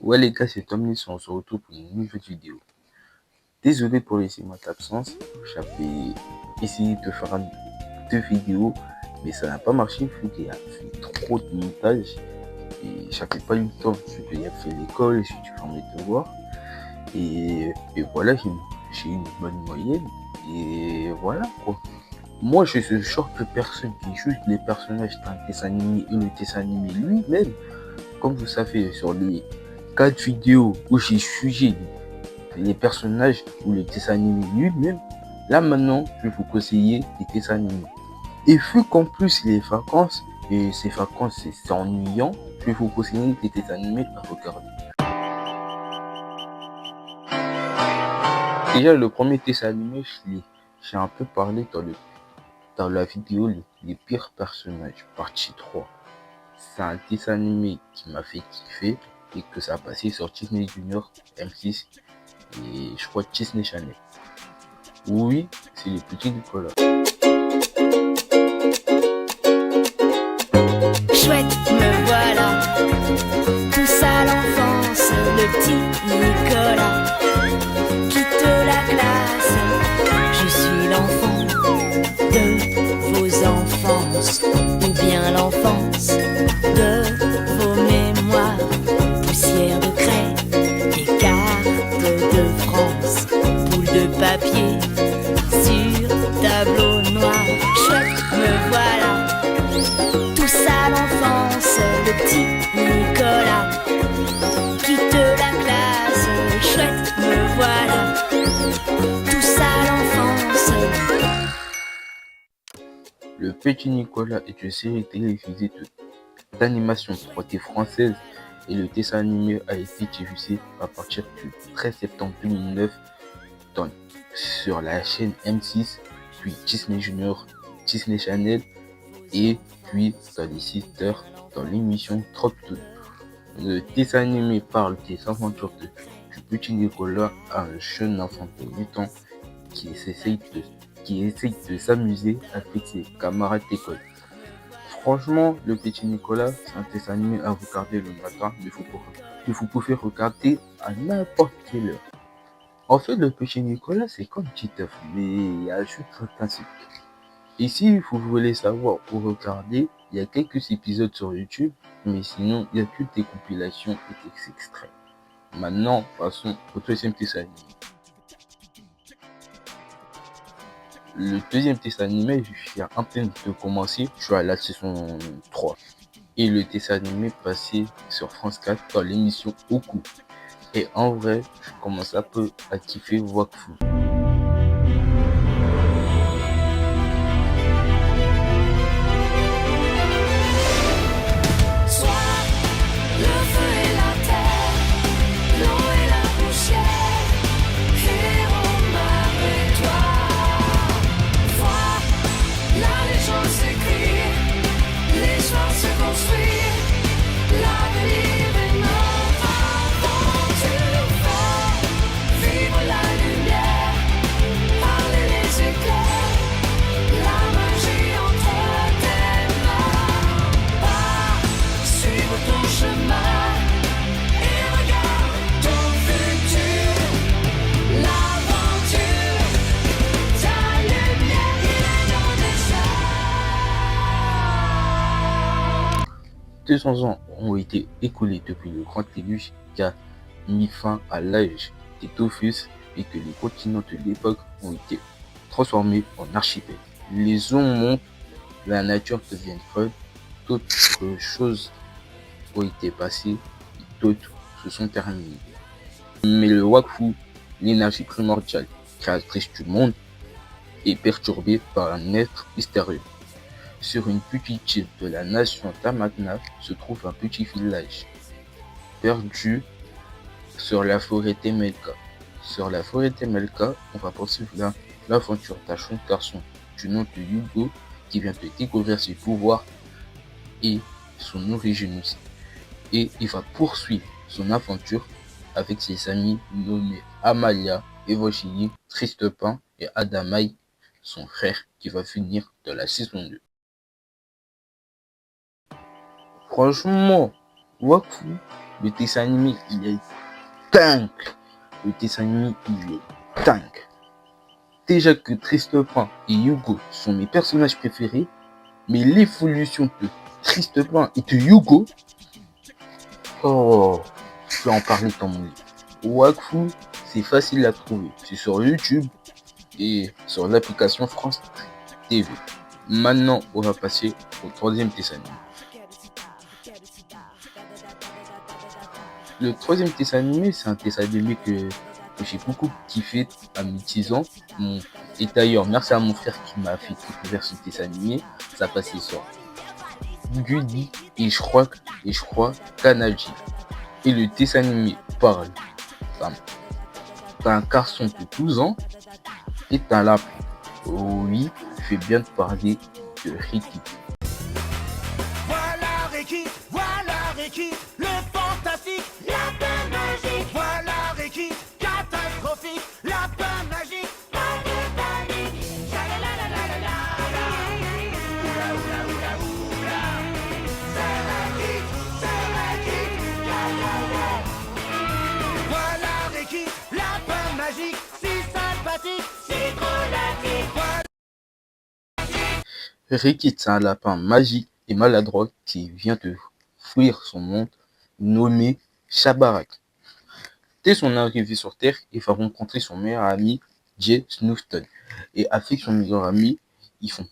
Ouais les gars, c'est Tom Lys, on se retrouve pour une nouvelle vidéo. Désolé pour laisser ma absence, j'avais essayé de faire deux vidéos, mais ça n'a pas marché vu qu'il y a fait trop de montage et j'avais pas eu le temps, vu qu'il y a fait l'école, j'ai dû faire mes devoirs et voilà, j'ai eu une bonne moyenne et voilà quoi. Moi je suis ce genre de personne qui juge les personnages d'un dessin animé et le dessin animé lui-même. Comme vous savez, sur les 4 vidéos où j'ai jugé les personnages ou le dessin animé lui-même, là maintenant, je vais vous conseiller des dessins animés. Et vu qu'en plus les vacances, et ces vacances c'est ennuyant, je vais vous conseiller des dessins animés à regarder. Déjà, le premier dessin animé, j'ai un peu parlé dans la vidéo les pires personnages, partie 3. C'est un dessin animé qui m'a fait kiffer et que ça a passé sur Disney Junior, M6 et je crois Disney Channel. Oui, c'est le petit Nicolas. Chouette, me voilà, tous à l'enfance, le petit Nicolas quitte la classe. Je suis l'enfant de vos enfances, ou bien l'enfance de vos mémoires. Poussière de craie et cartes de France, boule de papier sur tableau noir. Chouette, me voilà, tous à l'enfance, le petit Nicolas quitte la classe. Chouette, me voilà, tous à l'enfance. Le petit Nicolas est une série télévisée d'animation 3D française et le dessin animé a été diffusé à partir du 13 septembre 2009 sur la chaîne M6, puis Disney Junior, Disney Channel et puis dans les 6 heures dans l'émission 32. Le dessin animé parle des aventures du petit Nicolas, un jeune enfant de 8 ans qui essaye de s'amuser avec ses camarades d'école. Franchement, le petit Nicolas, c'est un dessin animé à regarder le matin, mais vous pouvez regarder à n'importe quelle heure. En fait, le petit Nicolas, c'est comme Titeuf, mais il y a juste un principe. Et si vous voulez savoir où regarder, il y a quelques épisodes sur YouTube, mais sinon, il y a que des compilations et des extraits. Maintenant, passons au deuxième dessin animé. Le deuxième dessin animé, je suis en train de commencer, je suis à la saison 3. Et le dessin animé passé sur France 4 dans l'émission Oku. Et en vrai, je commence un peu à kiffer Wakfu. « 200 ans ont été écoulés depuis le grand déluge qui a mis fin à l'âge des Dofus et que les continents de l'époque ont été transformés en archipels. Les eaux montent, la nature devient folle, d'autres choses ont été passées, d'autres se sont terminées. Mais le Wakfu, l'énergie primordiale créatrice du monde, est perturbée par un être mystérieux. Sur une petite île de la nation Tamakna se trouve un petit village perdu sur la forêt Temelka. Sur la forêt Temelka, on va poursuivre l'aventure d'un jeune garçon du nom de Hugo qui vient de découvrir ses pouvoirs et son origine aussi. Et il va poursuivre son aventure avec ses amis nommés Amalia, Evangeline, Tristepin et Adamai, son frère qui va finir de la saison 2. Franchement, Wakfu, Le dessin animé, il est dingue. Le dessin animé, il est dingue. Déjà que Tristopin et Hugo sont mes personnages préférés, mais l'évolution de Tristopin et de Hugo, oh, je vais en parler dans mon livre. Wakfu, c'est facile à trouver. C'est sur YouTube et sur l'application France TV. Maintenant, on va passer au troisième dessin animé. Le troisième dessin animé, c'est un dessin animé que j'ai beaucoup kiffé à mes 10 ans. Et d'ailleurs, merci à mon frère qui m'a fait découvrir ce dessin animé. Ça passait sur Gulli et je crois Kanaji. Et le dessin animé parle d'un garçon de 12 ans et d'un lapin. Oui, je vais bien te parler de Ricky. Voilà Ricky, le fantastique, lapin magique. Voilà Ricky, catastrophique, lapin magique. Pas de panique, la. Oula, oula, oula, oula. C'est Ricky, ya. Voilà Ricky, lapin magique, si sympathique, si drôlatique. Ricky, c'est un lapin magique et maladroit qui vient de fuir son monde, nommé Shabarak. Dès son arrivée sur Terre, il va rencontrer son meilleur ami, Jay Snufton. Et avec son meilleur ami, ils font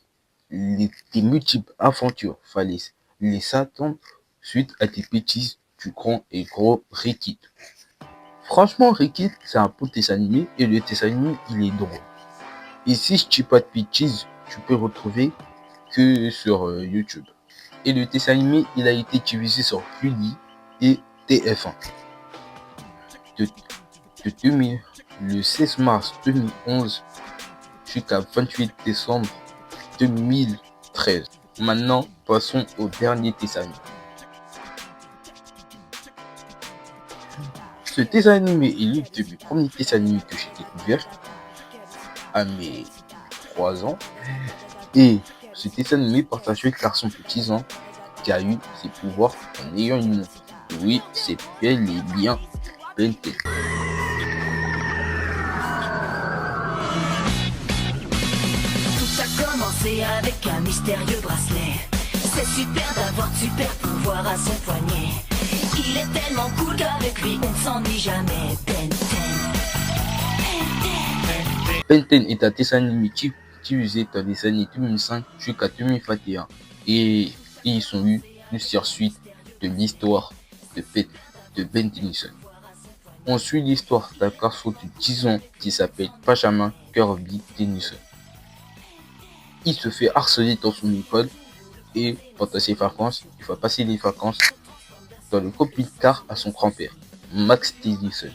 des multiples aventures. Fallait les s'attendre suite à des bêtises du grand et gros Ricky. Franchement, Ricky, c'est un beau dessin animé et le dessin animé, il est drôle. Et si je dis pas de bêtises, tu peux retrouver que sur YouTube. Et le dessin animé, il a été diffusé sur Gulli et TF1. Le 16 mars 2011 jusqu'à 28 décembre 2013. Maintenant, passons au dernier dessin animé. Ce dessin animé est l'un de mes premiers dessins animés que j'ai découvert à mes 3 ans. Et ce dessin animé partage avec garçon de 10 ans qui a eu ses pouvoirs en ayant une montre. Oui, c'est bel et bien Ben 10. Tout a commencé avec un mystérieux bracelet. C'est super d'avoir de super pouvoirs à son poignet. Il est tellement cool qu'avec lui on ne s'ennuie jamais. Ben 10. Ben 10 est un dessin animé diffusé dans les années 2005 jusqu'à 2021 et ils sont eu plusieurs suites de l'histoire de Ben Tennyson. On suit l'histoire d'un garçon de 10 ans qui s'appelle Benjamin Kirby Tennyson. Il se fait harceler dans son école et pendant ses vacances, il va passer les vacances dans le camping-car à son grand-père, Max Tennyson.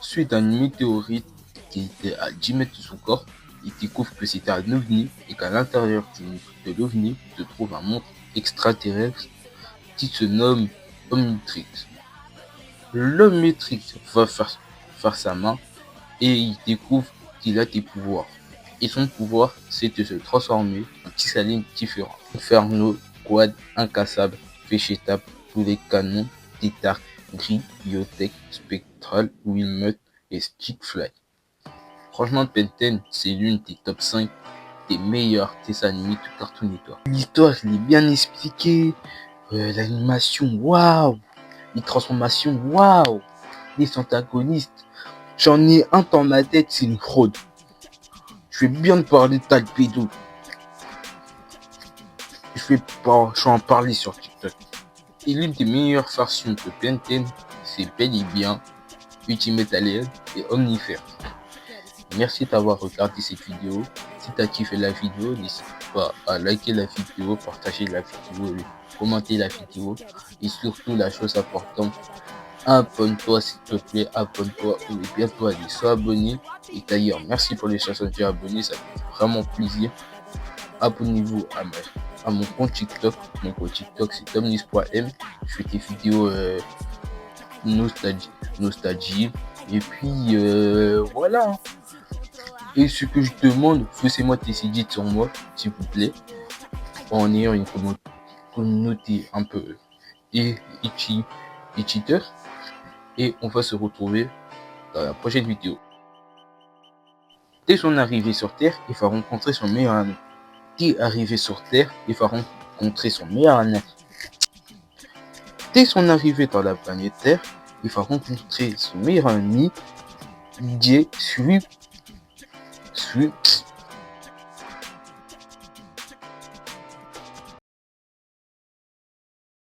Suite à une météorite qui était à 10 mètres de son corps, il découvre que c'était un ovni et qu'à l'intérieur de l'ovni se trouve un monstre extraterrestre qui se nomme Omnitrix. L'Omnitrix va faire sa main et il découvre qu'il a des pouvoirs. Et son pouvoir, c'est de se transformer en petits aliens différents. Inferno, Quad, Incassable, Végétable, tous les canons, Tétarque, Gris, Biotech, Spectral, Wilmot et Stickfly. Franchement, Ben 10, c'est l'une des top 5 des meilleurs dessins animés de Cartoon Network. L'histoire, elle est bien expliquée. L'animation, waouh. Les transformations, waouh. Les antagonistes, j'en ai un dans ma tête, c'est une fraude. Je vais bien te parler de Talpedo. Je vais en parler sur TikTok. Et l'une des meilleures versions de Ben 10, c'est bel et bien Ultimate Alien et Omniverse. Merci d'avoir regardé cette vidéo. Si tu as kiffé la vidéo, n'hésite pas à liker la vidéo, partager la vidéo, commenter la vidéo et surtout la chose importante, abonne-toi s'il te plaît, abonne-toi et bientôt allez sois abonné. Et d'ailleurs, merci pour les 60 abonnés, ça fait vraiment plaisir. Abonnez-vous à mon compte TikTok. Mon compte TikTok c'est Tomnis.m. Je fais des vidéos nostalgie. Et puis voilà. Et ce que je demande, faisez-moi des édits sur moi, s'il vous plaît, en ayant une communauté un peu les cheaters. Et on va se retrouver dans la prochaine vidéo. Dès son arrivée sur Terre, il va rencontrer son meilleur ami. Dès arrivé sur Terre, il va rencontrer son meilleur ami. Dès son arrivée dans la planète Terre, il va rencontrer son meilleur ami, DJ Sweep.